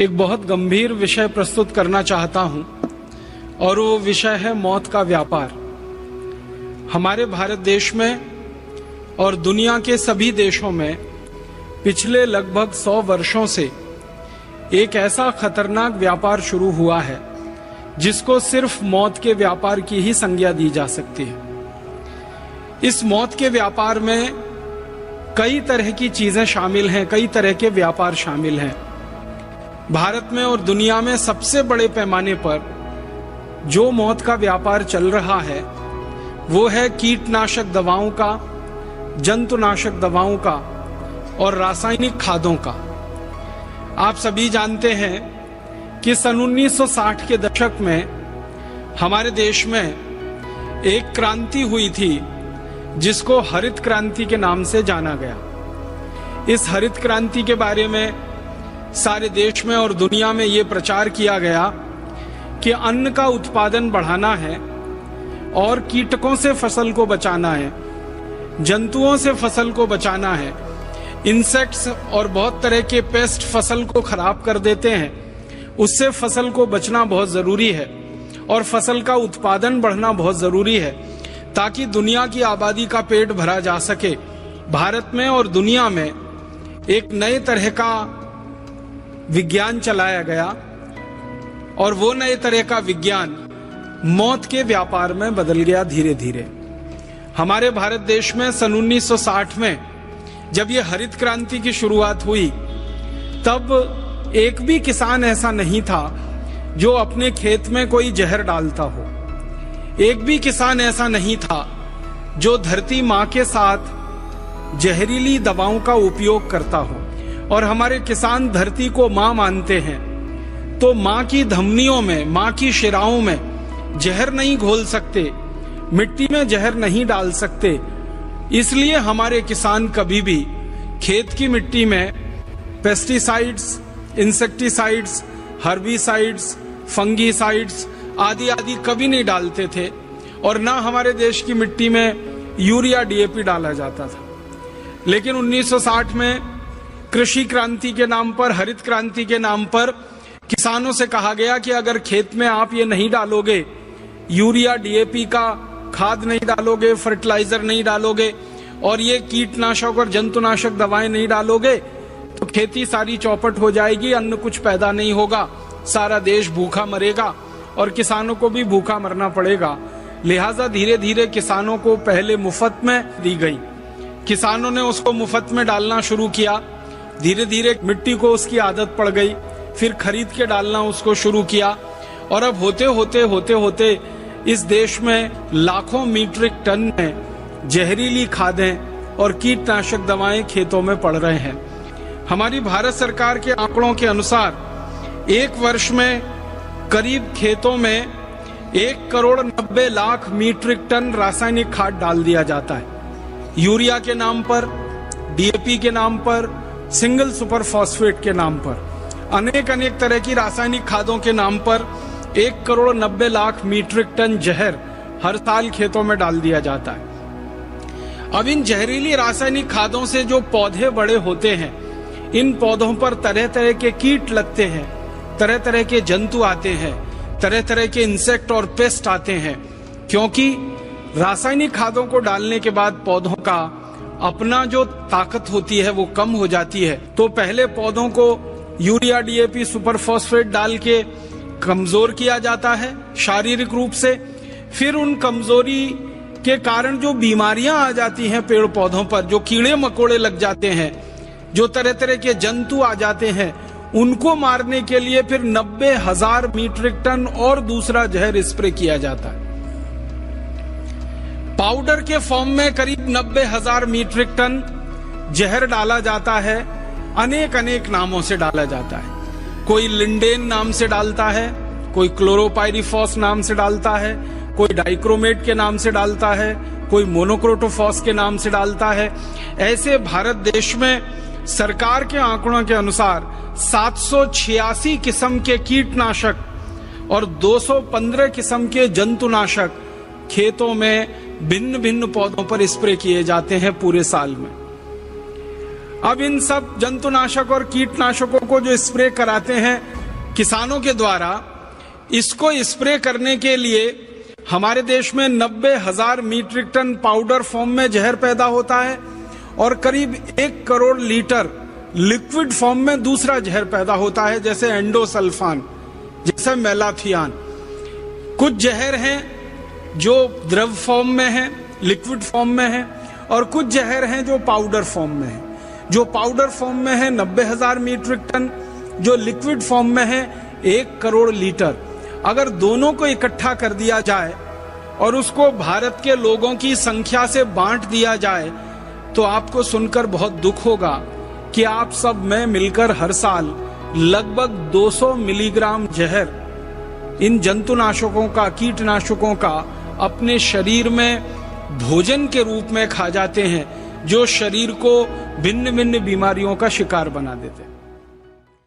एक बहुत गंभीर विषय प्रस्तुत करना चाहता हूं और वो विषय है मौत का व्यापार। हमारे भारत देश में और दुनिया के सभी देशों में पिछले लगभग 100 वर्षों से एक ऐसा खतरनाक व्यापार शुरू हुआ है जिसको सिर्फ मौत के व्यापार की ही संज्ञा दी जा सकती है। इस मौत के व्यापार में कई तरह की चीजें शामिल हैं, कई तरह के व्यापार शामिल हैं। भारत में और दुनिया में सबसे बड़े पैमाने पर जो मौत का व्यापार चल रहा है वो है कीटनाशक दवाओं का, जंतुनाशक दवाओं का और रासायनिक खादों का। आप सभी जानते हैं कि सन 1960 के दशक में हमारे देश में एक क्रांति हुई थी जिसको हरित क्रांति के नाम से जाना गया। इस हरित क्रांति के बारे में सारे देश में और दुनिया में ये प्रचार किया गया कि अन्न का उत्पादन बढ़ाना है और कीटकों से फसल को बचाना है, जंतुओं से फसल को बचाना है। इंसेक्ट्स और बहुत तरह के पेस्ट फसल को खराब कर देते हैं, उससे फसल को बचना बहुत जरूरी है और फसल का उत्पादन बढ़ना बहुत जरूरी है ताकि दुनिया की आबादी का पेट भरा जा सके। भारत में और दुनिया में एक नए तरह का विज्ञान चलाया गया और वो नए तरह का विज्ञान मौत के व्यापार में बदल गया धीरे धीरे। हमारे भारत देश में सन 1960 में जब ये हरित क्रांति की शुरुआत हुई तब एक भी किसान ऐसा नहीं था जो अपने खेत में कोई जहर डालता हो। एक भी किसान ऐसा नहीं था जो धरती माँ के साथ जहरीली दवाओं का उपयोग करता हो। और हमारे किसान धरती को माँ मानते हैं, तो माँ की धमनियों में, माँ की शिराओं में जहर नहीं घोल सकते, मिट्टी में जहर नहीं डाल सकते। इसलिए हमारे किसान कभी भी खेत की मिट्टी में पेस्टिसाइड्स, इंसेक्टिसाइड्स, हर्बिसाइड्स, फंगीसाइड्स आदि आदि कभी नहीं डालते थे और ना हमारे देश की मिट्टी में यूरिया, डीएपी डाला जाता था। लेकिन 1960 में कृषि क्रांति के नाम पर, हरित क्रांति के नाम पर किसानों से कहा गया कि अगर खेत में आप ये नहीं डालोगे, यूरिया, डीएपी का खाद नहीं डालोगे, फर्टिलाइजर नहीं डालोगे और ये कीटनाशक और जंतुनाशक दवाएं नहीं डालोगे तो खेती सारी चौपट हो जाएगी, अन्न कुछ पैदा नहीं होगा, सारा देश भूखा मरेगा और किसानों को भी भूखा मरना पड़ेगा। लिहाजा धीरे धीरे किसानों को पहले मुफ्त में दी गई, किसानों ने उसको मुफ्त में डालना शुरू किया। धीरे धीरे मिट्टी को उसकी आदत पड़ गई, फिर खरीद के डालना उसको शुरू किया और अब होते होते इस देश में लाखों मीट्रिक टन में जहरीली खादें और कीटनाशक दवाएं खेतों में पड़ रहे हैं। हमारी भारत सरकार के आंकड़ों के अनुसार एक वर्ष में करीब खेतों में 1,90,00,000 मीट्रिक टन रासायनिक खाद डाल दिया जाता है। यूरिया के नाम पर, डीएपी के नाम पर, सिंगल सुपर फॉस्फेट के नाम पर, अनेक तरह की रासायनिक खादों के नाम पर 1,90,00,000 मीट्रिक टन जहर हर साल खेतों में डाल दिया जाता है। अब इन जहरीली रासायनिक खादों से जो पौधे बड़े होते हैं, इन पौधों पर तरह तरह के कीट लगते हैं, तरह तरह के जंतु आते हैं, तरह तरह के इंसेक्ट और पेस्ट आते हैं, क्योंकि रासायनिक खादों को डालने के बाद पौधों का अपना जो ताकत होती है वो कम हो जाती है। तो पहले पौधों को यूरिया, डीएपी, सुपर फॉस्फेट डाल के कमजोर किया जाता है शारीरिक रूप से। फिर उन कमजोरी के कारण जो बीमारियां आ जाती हैं पेड़ पौधों पर, जो कीड़े मकोड़े लग जाते हैं, जो तरह तरह के जंतु आ जाते हैं, उनको मारने के लिए फिर 90,000 मीट्रिक टन और दूसरा जहर स्प्रे किया जाता है। पाउडर के फॉर्म में करीब 90,000 मीट्रिक टन जहर डाला जाता है। अनेक नामों से डाला जाता है। कोई लिंडेन नाम से डालता है, कोई क्लोरोपाइरिफॉस नाम से डालता है, कोई डाइक्रोमेट के नाम से डालता है, कोई मोनोक्रोटोफॉस के नाम से डालता है। ऐसे भारत देश में सरकार के आंकड़ों के अनुसार 786 किस्म के कीटनाशक और 215 किस्म के जंतुनाशक खेतों में भिन्न भिन्न पौधों पर स्प्रे किए जाते हैं पूरे साल में। अब इन सब जंतुनाशक और कीटनाशकों को जो स्प्रे कराते हैं किसानों के द्वारा, इसको स्प्रे करने के लिए हमारे देश में 90,000 मीट्रिक टन पाउडर फॉर्म में जहर पैदा होता है और करीब 1 करोड़ लीटर लिक्विड फॉर्म में दूसरा जहर पैदा होता है, जैसे एंडोसल्फान, जैसे मेलाथियान। कुछ जहर हैं जो द्रव फॉर्म में हैं, लिक्विड फॉर्म में हैं, और कुछ जहर हैं जो पाउडर फॉर्म में हैं। जो पाउडर फॉर्म में है 90,000 मीट्रिक टन, जो लिक्विड फॉर्म में है 1 करोड़ लीटर। अगर दोनों को इकट्ठा कर दिया जाए और उसको भारत के लोगों की संख्या से बांट दिया जाए तो आपको सुनकर बहुत दुख होगा कि आप सब में मिलकर हर साल लगभग 200 मिलीग्राम जहर इन जंतुनाशकों का, कीटनाशकों का अपने शरीर में भोजन के रूप में खा जाते हैं, जो शरीर को भिन्न भिन्न बीमारियों का शिकार बना देते हैं।